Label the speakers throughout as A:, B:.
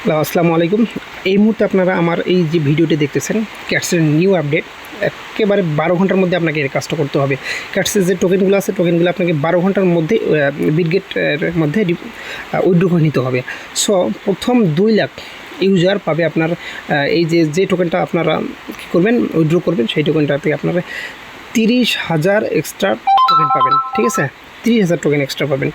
A: আসসালামু আলাইকুম। এই মুহূর্তে আপনারা আমার এই যে ভিডিওটি দেখতেছেন, ক্যাটসের নিউ আপডেট। একেবারে 12 ঘন্টার মধ্যে আপনাকে এই কাজটা করতে হবে। ক্যাটসের যে টোকেনগুলো আছে, টোকেনগুলো আপনাকে 12 ঘন্টার মধ্যে বিটগেটের মধ্যে উইথড্র করে নিতে হবে। সো প্রথম 2 লাখ ইউজার পাবে আপনার এই যে টোকেনটা আপনারা কী করবেন, উইথড্র করবেন, সেই টোকেনটাতে আপনারা 30,000 এক্সট্রা টোকেন পাবেন। ঠিক আছে, 30,000 টোকেন এক্সট্রা পাবেন।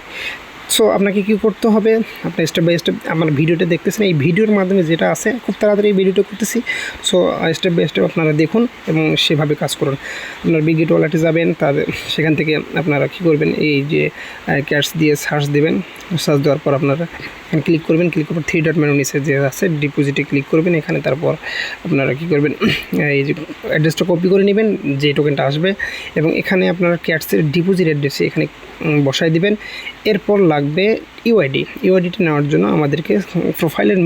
A: সো আপনাকে কী করতে হবে, আপনি স্টেপ বাই স্টেপ আমার ভিডিওটা দেখতেছেন, এই ভিডিওর মাধ্যমে যেটা আছে খুব তাড়াতাড়ি এই ভিডিওটা করতেছি। সো স্টেপ বাই স্টেপ আপনারা দেখুন এবং সেভাবে কাজ করুন। আপনার বিটগেট ওয়ালেটে যাবেন, তাদের সেখান থেকে আপনারা কী করবেন, এই যে ক্যাটস দিয়ে সার্চ দেবেন। সার্চ দেওয়ার পর আপনারা এখানে ক্লিক করবেন, ক্লিক করার পর 3 ডট মেনু নিচে যে আছে ডিপোজিটে ক্লিক করবেন। এখানে তারপর আপনারা কী করবেন, এই যে অ্যাড্রেসটা কপি করে নেবেন যে টোকেনটা আসবে, এবং এখানে আপনারা ক্যাটসের ডিপোজিট অ্যাড্রেসে এখানে বসায় দিবেন। এরপর লাগবে ইউআইডিটা নেওয়ার জন্য আমাদেরকে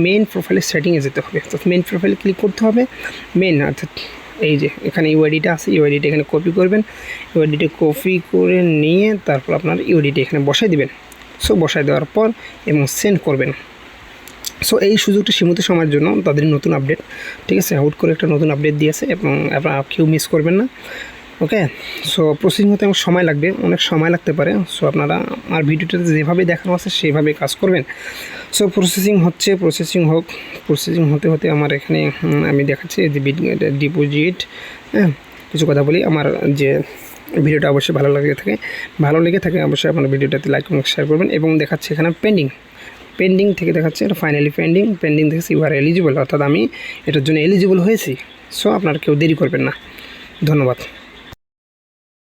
A: মেইন প্রোফাইলের সেটিংয়ে যেতে হবে। তো মেইন প্রোফাইলে ক্লিক করতে হবে। অর্থাৎ এই যে এখানে ইউআইডিটা আছে, ইউআইডিটা এখানে কপি করবেন। ইউআইডিটা কপি করে নিয়ে তারপর আপনার ইউআইডিটা এখানে বসাই দিবেন। সো বসায় দেওয়ার পর এবং সেন্ড করবেন। সো এই সুযোগটা সীমিত সময়ের জন্য, তাদের নতুন আপডেট, ঠিক আছে, হুট করে একটা নতুন আপডেট দিয়েছে এবং আপনারা কেউ মিস করবেন না। ওকে, সো প্রসেসিং হতে আমার সময় লাগবে, অনেক সময় লাগতে পারে। সো আপনারা আমার ভিডিওটাতে যেভাবে দেখানো আছে সেভাবে কাজ করবেন। সো প্রসেসিং হতে হতে আমার এখানে আমি দেখাচ্ছি যে ডিপোজিট। হ্যাঁ, কিছু কথা বলি। আমার যে ভিডিওটা অবশ্যই ভালো লেগে থাকে অবশ্যই আপনার ভিডিওটাতে লাইক এবং শেয়ার করবেন। এবং দেখাচ্ছে এখানে পেন্ডিং থেকে দেখাচ্ছে, এটা ফাইনালি পেন্ডিং দেখেছি ইউ আর এলিজিবল, অর্থাৎ আমি এটার জন্য এলিজিবল হয়েছি। সো আপনারা কেউ দেরি করবেন না। ধন্যবাদ।